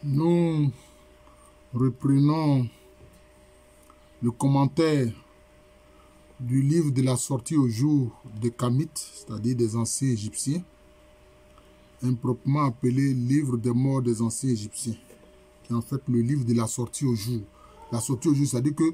Nous reprenons le commentaire du livre de la sortie au jour de Kamit, c'est-à-dire des anciens Égyptiens, improprement appelé livre des morts des anciens Égyptiens, qui est en fait le livre de la sortie au jour. La sortie au jour, c'est-à-dire que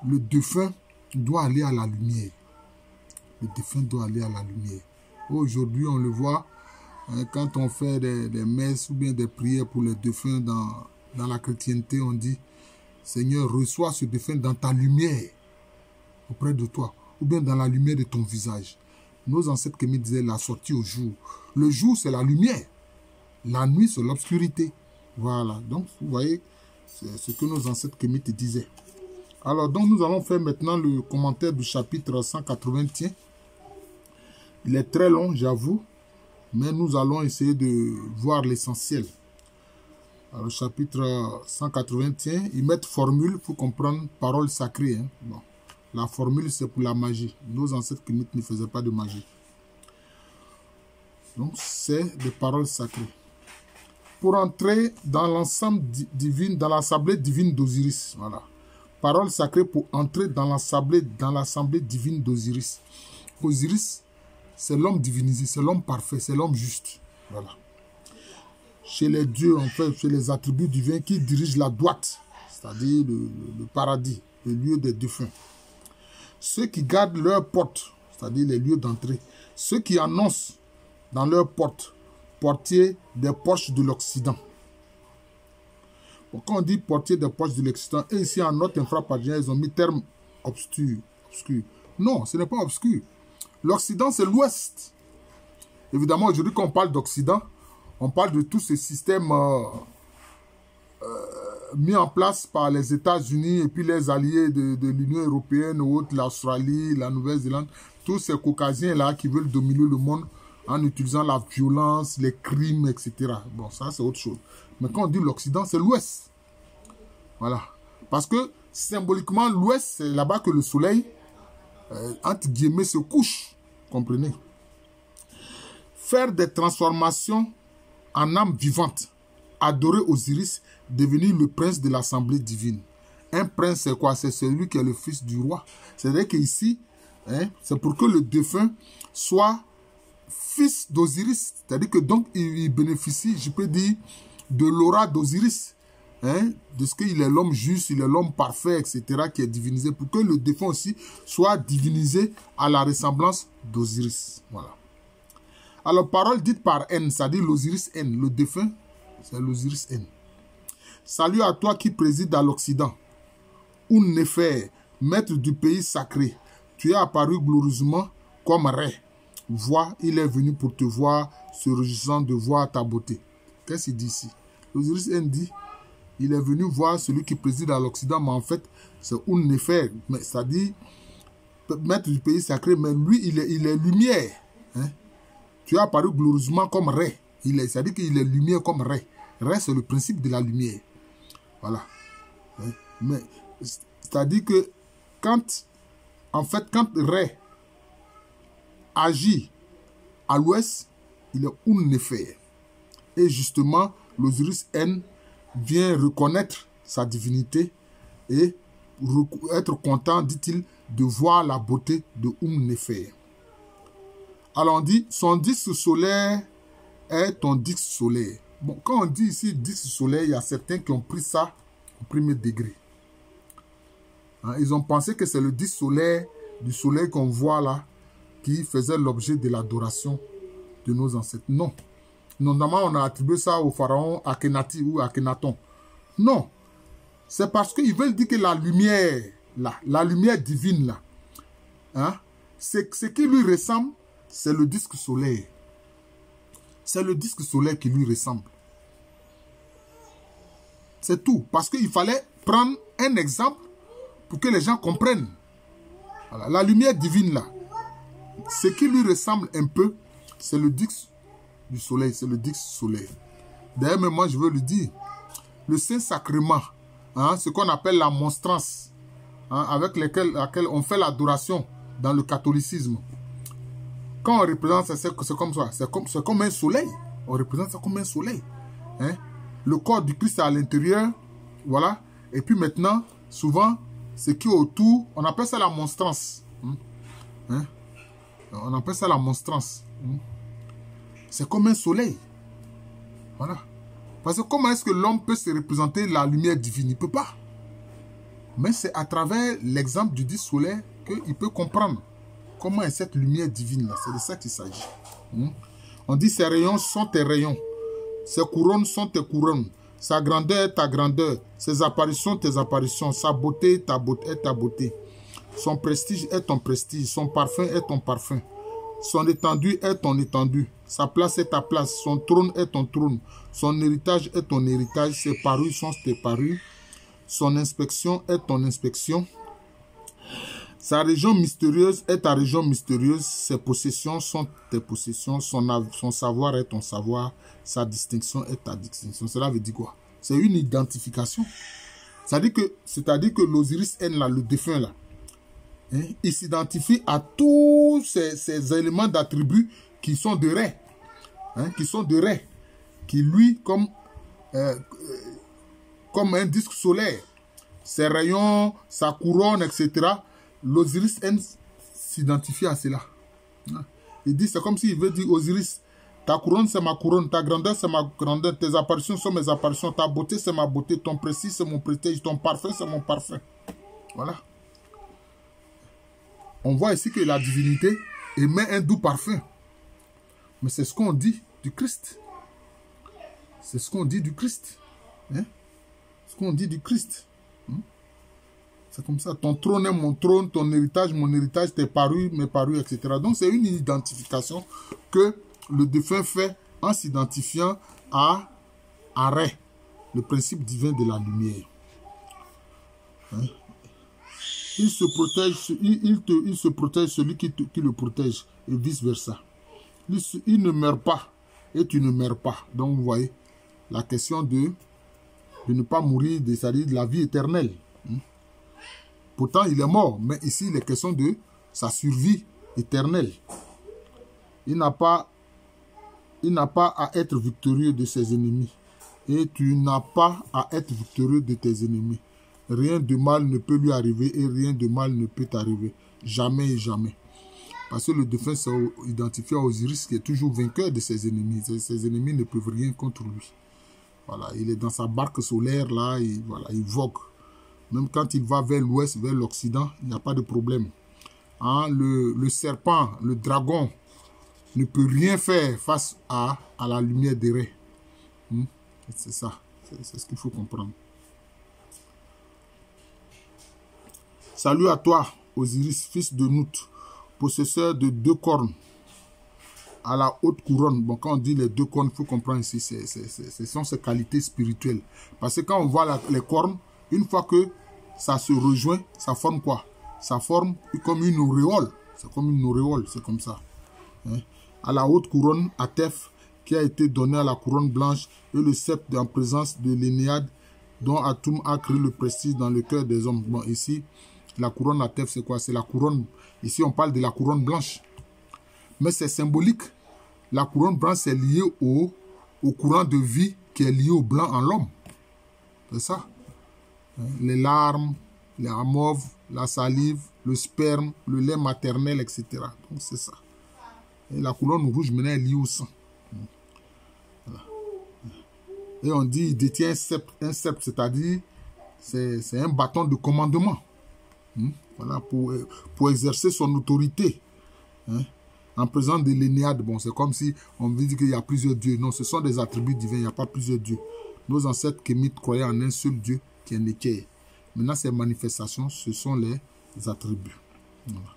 le défunt doit aller à la lumière. Le défunt doit aller à la lumière. Aujourd'hui, on le voit, quand on fait des messes ou bien des prières pour les défunts dans la chrétienté, on dit « Seigneur, reçois ce défunt dans ta lumière auprès de toi, ou bien dans la lumière de ton visage. » Nos ancêtres Kémites disaient la sortie au jour. Le jour, c'est la lumière. La nuit, c'est l'obscurité. Voilà. Donc, vous voyez, c'est ce que nos ancêtres Kémites disaient. Alors, donc, nous allons faire maintenant le commentaire du chapitre 181. Il est très long, j'avoue, mais nous allons essayer de voir l'essentiel. Alors, le chapitre 181, ils mettent formule pour comprendre parole sacrée. Hein. Bon. La formule, c'est pour la magie. Nos ancêtres Kémites ne faisaient pas de magie. Donc, c'est des paroles sacrées. Pour entrer dans l'ensemble divin, dans l'assemblée divine d'Osiris. Voilà. Parole sacrée pour entrer dans l'assemblée divine d'Osiris. Osiris, c'est l'homme divinisé, c'est l'homme parfait, c'est l'homme juste. Voilà. Chez les dieux, en fait, chez les attributs divins qui dirigent la droite, c'est-à-dire le paradis, le lieu des défunts. Ceux qui gardent leurs portes, c'est-à-dire les lieux d'entrée. Ceux qui annoncent dans leurs portes, portiers des poches de l'Occident. Quand on dit portier des poches de l'Occident, et ici en note infrapaginale, ils ont mis terme obscur. Non, ce n'est pas obscur. L'Occident, c'est l'Ouest. Évidemment, aujourd'hui, quand on parle d'Occident, on parle de tous ces systèmes mis en place par les États-Unis et puis les alliés de l'Union européenne, l'Australie, la Nouvelle-Zélande, tous ces caucasiens-là qui veulent dominer le monde en utilisant la violence, les crimes, etc. Bon, ça, c'est autre chose. Mais quand on dit l'Occident, c'est l'Ouest. Voilà. Parce que, symboliquement, l'Ouest, c'est là-bas que le soleil, entre guillemets, se couche. Comprenez? Faire des transformations en âme vivante. Adorer Osiris, devenir le prince de l'assemblée divine. Un prince, c'est quoi? C'est celui qui est le fils du roi. C'est-à-dire qu'ici, hein, c'est pour que le défunt soit fils d'Osiris. C'est-à-dire que donc, il bénéficie, je peux dire, de l'aura d'Osiris. Hein, de ce qu'il est l'homme juste, il est l'homme parfait, etc., qui est divinisé. Pour que le défunt aussi soit divinisé à la ressemblance d'Osiris. Voilà. Alors, parole dite par N, c'est-à-dire l'Osiris N, le défunt, c'est l'Osiris N. Salut à toi qui préside à l'Occident. Un-Néfer, maître du pays sacré, tu es apparu glorieusement comme Ré. Vois, il est venu pour te voir, se réjouissant de voir ta beauté. Qu'est-ce qu'il dit ici? L'Osiris N dit, il est venu voir celui qui préside à l'Occident, mais en fait, c'est Un-Néfer, c'est-à-dire maître du pays sacré, mais lui, il est lumière. Hein? Tu es apparu glorieusement comme Ré. C'est-à-dire qu'il est lumière comme Ré. Ré, c'est le principe de la lumière. Voilà. Mais, c'est-à-dire que quand Ré agit à l'ouest, il est Un-Néfer. Et justement, l'Osiris N vient reconnaître sa divinité et être content, dit-il, de voir la beauté de Un-Néfer. Alors on dit, son disque solaire est ton disque solaire. Bon, quand on dit ici disque solaire, il y a certains qui ont pris ça au premier degré. Hein, ils ont pensé que c'est le disque solaire du soleil qu'on voit là, qui faisait l'objet de l'adoration de nos ancêtres. Non. Notamment, on a attribué ça au pharaon Akhénati ou Akhénaton. Non. C'est parce qu'ils veulent dire que la lumière, là, la lumière divine, là, hein, ce qui lui ressemble, c'est le disque solaire. C'est le disque solaire qui lui ressemble. C'est tout. Parce qu'il fallait prendre un exemple pour que les gens comprennent. Voilà. La lumière divine, là, ce qui lui ressemble un peu, c'est le disque du soleil, c'est le disque solaire. D'ailleurs, moi, je veux le dire, le Saint-Sacrement, hein, ce qu'on appelle la monstrance, hein, avec laquelle on fait l'adoration dans le catholicisme. Quand on représente ça, c'est comme ça, c'est comme un soleil. On représente ça comme un soleil. Hein? le corps du Christ est à l'intérieur, voilà. Et puis maintenant, souvent, ce qui est autour, on appelle ça la monstrance. Hein? On appelle ça la monstrance. C'est comme un soleil. Voilà. Parce que comment est-ce que l'homme peut se représenter la lumière divine? Il ne peut pas. Mais c'est à travers l'exemple du dit soleil qu'il peut comprendre comment est cette lumière divine-là. C'est de ça qu'il s'agit. On dit ses rayons sont tes rayons. Ses couronnes sont tes couronnes. Sa grandeur est ta grandeur. Ses apparitions, tes apparitions. Sa beauté est ta beauté. Son prestige est ton prestige. Son parfum est ton parfum. Son étendue est ton étendue. Sa place est ta place. Son trône est ton trône. Son héritage est ton héritage. Ses parures sont tes parures. Son inspection est ton inspection. Sa région mystérieuse est ta région mystérieuse. Ses possessions sont tes possessions. Son savoir est ton savoir. Sa distinction est ta distinction. Cela veut dire quoi? C'est une identification. C'est-à-dire que l'Osiris N, là, le défunt, là, hein, il s'identifie à tous ces éléments d'attributs qui sont de Ré. Hein, qui sont de Ré. Qui, lui, comme un disque solaire, ses rayons, sa couronne, etc., l'Osiris N s'identifie à cela. Il dit, c'est comme s'il veut dire, Osiris, ta couronne c'est ma couronne, ta grandeur c'est ma grandeur, tes apparitions sont mes apparitions, ta beauté c'est ma beauté, ton prestige c'est mon prestige, ton parfum c'est mon parfum. Voilà. On voit ici que la divinité émet un doux parfum. Mais c'est ce qu'on dit du Christ. C'est ce qu'on dit du Christ. Hein? Ce qu'on dit du Christ. C'est comme ça. Ton trône est mon trône, ton héritage, mon héritage, tes parures, mes parures, etc. Donc c'est une identification que le défunt fait en s'identifiant à Ré, le principe divin de la lumière. Hein? Il se protège, il se protège celui qui le protège et vice versa. Il ne meurt pas et tu ne meurs pas. Donc vous voyez la question de ne pas mourir, c'est-à-dire de la vie éternelle. Pourtant, il est mort, mais ici, il est question de sa survie éternelle. Il n'a pas à être victorieux de ses ennemis. Et tu n'as pas à être victorieux de tes ennemis. Rien de mal ne peut lui arriver et rien de mal ne peut t'arriver. Jamais et jamais. Parce que le défunt s'est identifié à Osiris qui est toujours vainqueur de ses ennemis. Ses ennemis ne peuvent rien contre lui. Voilà, il est dans sa barque solaire là, et voilà, il vogue. Même quand il va vers l'ouest, vers l'occident, il n'y a pas de problème. Hein, le serpent, le dragon, ne peut rien faire face à la lumière des Ré. C'est ça, c'est ce qu'il faut comprendre. Salut à toi, Osiris, fils de Nout, possesseur de 2 cornes, à la haute couronne. Bon, quand on dit les 2 cornes, il faut comprendre ici, ce sont ses qualités spirituelles. Parce que quand on voit les cornes, une fois que ça se rejoint, ça forme quoi? Ça forme comme une auréole. C'est comme une auréole, c'est comme ça. Hein? À la haute couronne, Atef, qui a été donnée à la couronne blanche, et le sceptre en présence de l'Énéade, dont Atum a créé le prestige dans le cœur des hommes. Bon, ici, la couronne Atef, c'est quoi? C'est la couronne. Ici, on parle de la couronne blanche. Mais c'est symbolique. La couronne blanche, c'est lié au courant de vie qui est lié au blanc en l'homme. C'est ça. Les larmes, les amauves, la salive, le sperme, le lait maternel, etc. Donc c'est ça. Et la couronne rouge maintenant est liée au sang. Voilà. Et on dit il détient un sceptre, c'est-à-dire c'est un bâton de commandement. Voilà, pour exercer son autorité. En présence de l'Énéade, bon, c'est comme si on veut dire qu'il y a plusieurs dieux. Non, ce sont des attributs divins, il n'y a pas plusieurs dieux. Nos ancêtres kémites croyaient en un seul Dieu qui est Néké. Maintenant, ces manifestations, ce sont les attributs. Voilà.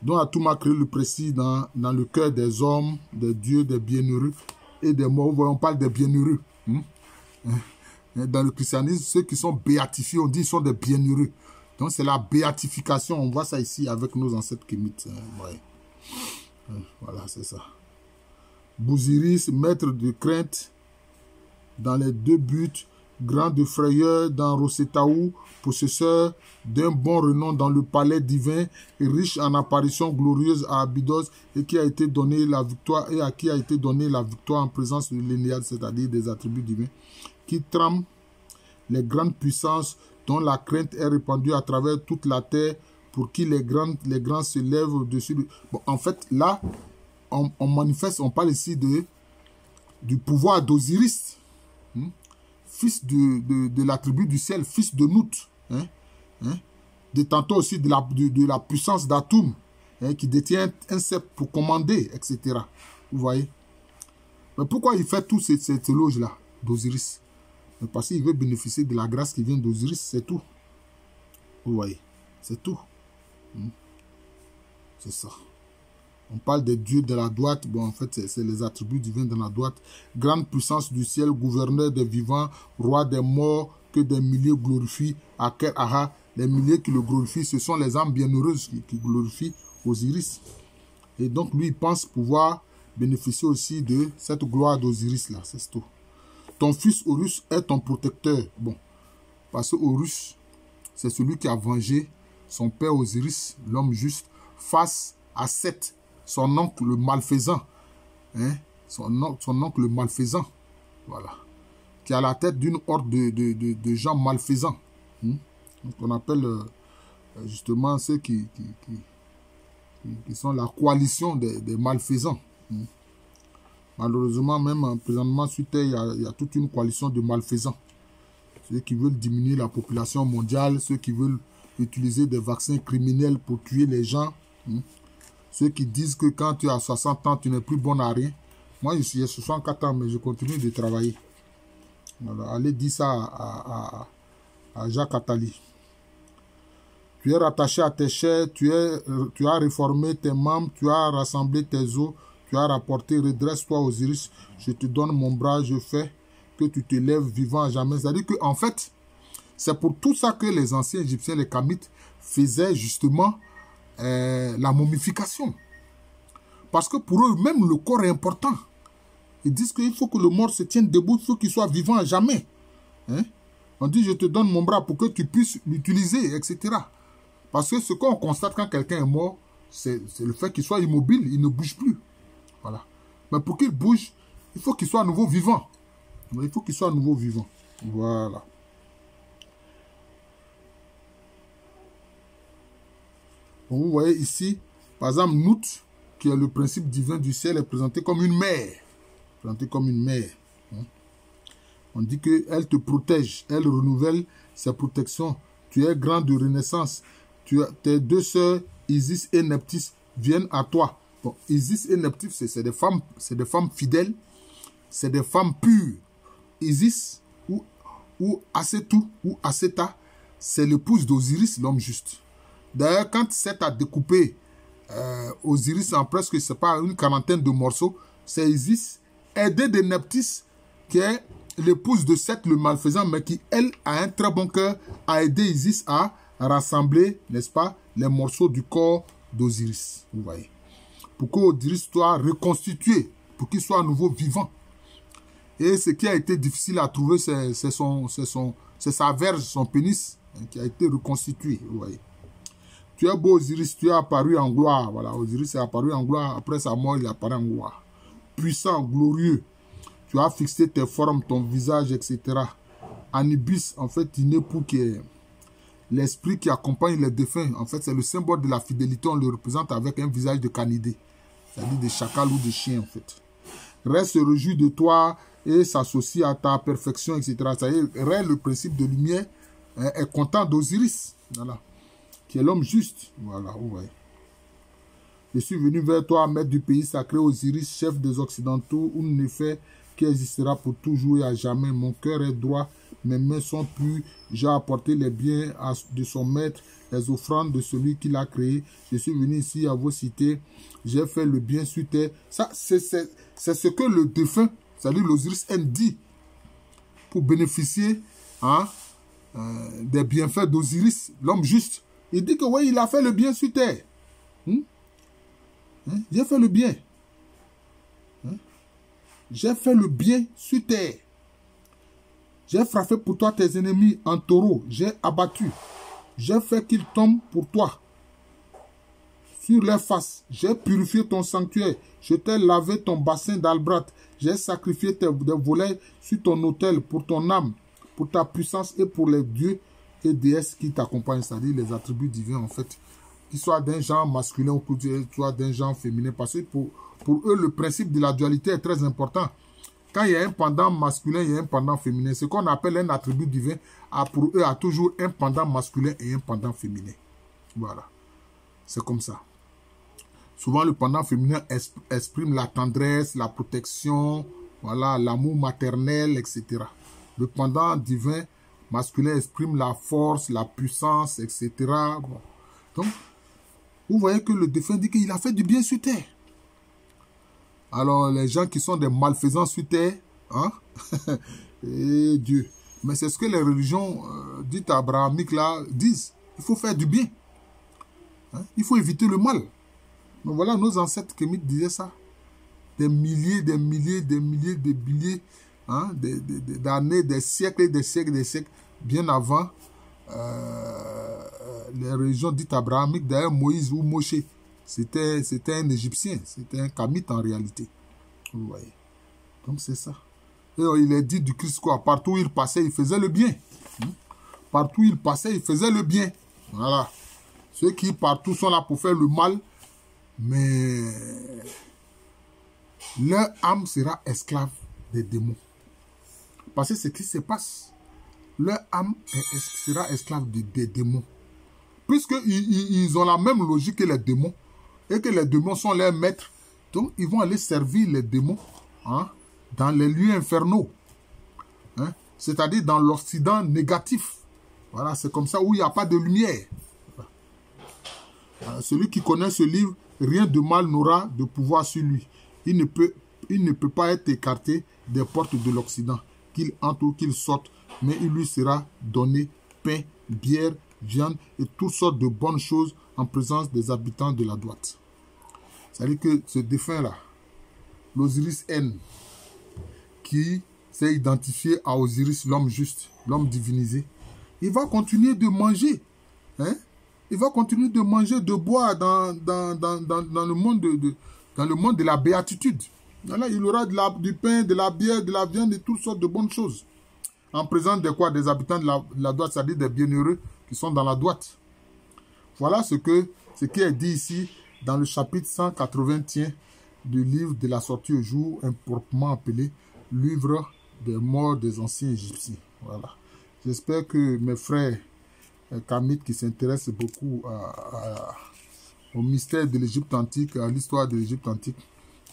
Donc, Atum a créé le précis dans le cœur des hommes, des dieux, des bienheureux et des morts. On parle des bienheureux. Dans le christianisme, ceux qui sont béatifiés, on dit qu'ils sont des bienheureux. Donc, c'est la béatification. On voit ça ici avec nos ancêtres kémites. Ouais. Voilà, c'est ça. Bousiris, maître de crainte dans les 2 buts, grand de frayeur dans Rosetaou, possesseur d'un bon renom dans le palais divin, et riche en apparitions glorieuses à Abydos, et qui a été donné la victoire, et à qui a été donnée la victoire en présence de l'Énéade, c'est-à-dire des attributs divins, qui trame les grandes puissances dont la crainte est répandue à travers toute la terre, pour qui les grands se lèvent au-dessus. Bon, en fait, là, on manifeste, on parle ici du pouvoir d'Osiris, fils de l'attribut du ciel, fils de Nout, détenteur aussi de la puissance d'Atum, qui détient un sceptre pour commander, etc. Vous voyez? Mais pourquoi il fait tout cette éloge-là d'Osiris? Parce qu'il veut bénéficier de la grâce qui vient d'Osiris, c'est tout. Vous voyez? C'est tout. C'est ça. On parle des dieux de la droite. Bon, en fait, c'est les attributs divins de la droite. Grande puissance du ciel, gouverneur des vivants, roi des morts, que des milliers glorifient. Aker Aha, les milliers qui le glorifient, ce sont les âmes bienheureuses qui glorifient Osiris. Et donc, lui, il pense pouvoir bénéficier aussi de cette gloire d'Osiris-là. C'est tout. Ton fils Horus est ton protecteur. Bon, parce que Horus, c'est celui qui a vengé son père Osiris, l'homme juste, face à Seth, son oncle le malfaisant. Son oncle le malfaisant. Voilà. Qui est à la tête d'une horde de gens malfaisants. Donc on appelle justement ceux qui sont la coalition des malfaisants. Malheureusement, même présentement sur Terre, il y a toute une coalition de malfaisants. Ceux qui veulent diminuer la population mondiale, ceux qui veulent utiliser des vaccins criminels pour tuer les gens. Ceux qui disent que quand tu as 60 ans, tu n'es plus bon à rien. Moi, j'ai 64 ans, mais je continue de travailler. Voilà, allez dire ça à Jacques Attali. Tu es rattaché à tes chairs, tu as réformé tes membres, tu as rassemblé tes os, tu as rapporté, redresse-toi Osiris, je te donne mon bras, je fais que tu te lèves vivant à jamais. C'est-à-dire qu'en fait, c'est pour tout ça que les anciens Égyptiens, les Kamites, faisaient justement la momification. Parce que pour eux, même le corps est important. Ils disent qu'il faut que le mort se tienne debout, il faut qu'il soit vivant à jamais. On dit, je te donne mon bras pour que tu puisses l'utiliser, etc. Parce que ce qu'on constate quand quelqu'un est mort, c'est le fait qu'il soit immobile, il ne bouge plus. Voilà. Mais pour qu'il bouge, il faut qu'il soit à nouveau vivant. Il faut qu'il soit à nouveau vivant. Voilà. Bon, vous voyez ici, par exemple, Nout, qui est le principe divin du ciel, est présenté comme une mère. Présenté comme une mère. On dit qu'elle te protège, elle renouvelle ses protections. Tu es grand de renaissance. Tes deux sœurs, Isis et Nephthys, viennent à toi. Bon, Isis et Nephthys, c'est des femmes fidèles, c'est des femmes pures. Isis ou Asetou ou Aseta, c'est l'épouse d'Osiris, l'homme juste. D'ailleurs, quand Seth a découpé Osiris en presque, c'est pas une quarantaine de morceaux, c'est Isis, aidée de Nephthys, qui est l'épouse de Seth le malfaisant, mais qui, elle, a un très bon cœur, a aidé Isis à rassembler, n'est-ce pas, les morceaux du corps d'Osiris. Vous voyez. Pour qu'Osiris soit reconstitué, pour qu'il soit à nouveau vivant. Et ce qui a été difficile à trouver, c'est sa verge, son pénis, qui a été reconstitué. Vous voyez. Tu es beau Osiris, tu es apparu en gloire. Voilà, Osiris est apparu en gloire. Après sa mort, il est apparu en gloire. Puissant, glorieux. Tu as fixé tes formes, ton visage, etc. Anubis, en fait, Inepu, qui est l'esprit qui accompagne les défunts. En fait, c'est le symbole de la fidélité. On le représente avec un visage de canidé. C'est-à-dire de chacal ou de chien, en fait. Reste se réjouit de toi et s'associe à ta perfection, etc. C'est-à-dire, Ré, le principe de lumière, est content d'Osiris. Voilà. Qui est l'homme juste. Voilà, vous voyez. Je suis venu vers toi, maître du pays sacré Osiris, chef des Occidentaux, un effet qui existera pour toujours et à jamais. Mon cœur est droit, mes mains sont pures. J'ai apporté les biens de son maître, les offrandes de celui qui l'a créé. Je suis venu ici à vos cités. J'ai fait le bien sur terre. Ça, c'est ce que le défunt, c'est-à-dire l'Osiris N, dit pour bénéficier des bienfaits d'Osiris, l'homme juste. Il dit que oui, il a fait le bien sur terre. J'ai fait le bien. J'ai fait le bien sur terre. J'ai frappé pour toi tes ennemis en taureau. J'ai abattu. J'ai fait qu'ils tombent pour toi. sur les faces. J'ai purifié ton sanctuaire. Je t'ai lavé ton bassin d'albâtre. J'ai sacrifié des volailles sur ton autel pour ton âme, pour ta puissance et pour les dieux et déesses qui t'accompagnent, c'est-à-dire les attributs divins en fait, qu'ils soient d'un genre masculin ou qu'ils soient d'un genre féminin. Parce que pour eux, le principe de la dualité est très important. Quand il y a un pendant masculin, il y a un pendant féminin. Ce qu'on appelle un attribut divin, pour eux, a toujours un pendant masculin et un pendant féminin. Voilà. C'est comme ça. Souvent, le pendant féminin exprime la tendresse, la protection, voilà, l'amour maternel, etc. Le pendant divin masculin exprime la force, la puissance, etc. Bon. Donc, vous voyez que le défunt dit qu'il a fait du bien sur terre. Alors, les gens qui sont des malfaisants sur terre, hein? Et Dieu. Mais c'est ce que les religions dites abrahamiques là disent. Il faut faire du bien. Hein? Il faut éviter le mal. Donc voilà, nos ancêtres kémites disaient ça. Des milliers, des milliers, des milliers, des milliers hein, d'années, des siècles et des siècles, des siècles, bien avant les religions dites abrahamiques. D'ailleurs, Moïse ou Moshe, c'était un Égyptien, c'était un Kamite en réalité. Vous voyez. Donc c'est ça. Et il est dit du Christ quoi, partout où il passait, il faisait le bien. Partout où il passait, il faisait le bien. Voilà. Ceux qui partout sont là pour faire le mal, mais leur âme sera esclave des démons. Parce que c'est ce qui se passe. Leur âme sera esclave des démons. Puisqu'ils ont la même logique que les démons, et que les démons sont leurs maîtres, donc ils vont aller servir les démons hein, dans les lieux infernaux. Hein, c'est-à-dire dans l'Occident négatif. Voilà, c'est comme ça où il n'y a pas de lumière. Celui qui connaît ce livre, rien de mal n'aura de pouvoir sur lui. Il ne peut pas être écarté des portes de l'Occident, qu'il entre ou qu'il sorte, mais il lui sera donné pain, bière, viande et toutes sortes de bonnes choses en présence des habitants de la droite. C'est-à-dire que ce défunt-là, l'Osiris N, qui s'est identifié à Osiris, l'homme juste, l'homme divinisé, il va continuer de manger. Hein? Il va continuer de manger, de boire dans le monde de la béatitude. Voilà, il aura du pain, de la bière, de la viande et toutes sortes de bonnes choses. En présence de quoi? Des habitants de la droite, c'est-à-dire des bienheureux qui sont dans la droite. Voilà ce qui est dit ici dans le chapitre 181 du livre de la sortie au jour, improprement appelé livre des morts des anciens Égyptiens. Voilà. J'espère que mes frères Kamites qui s'intéressent beaucoup au mystère de l'Égypte antique, à l'histoire de l'Égypte antique,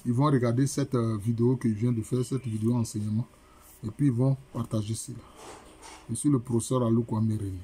ils vont regarder cette vidéo que je viens de faire, cette vidéo enseignement, et puis ils vont partager cela. Je suis le professeur Alou Kwame Rémy.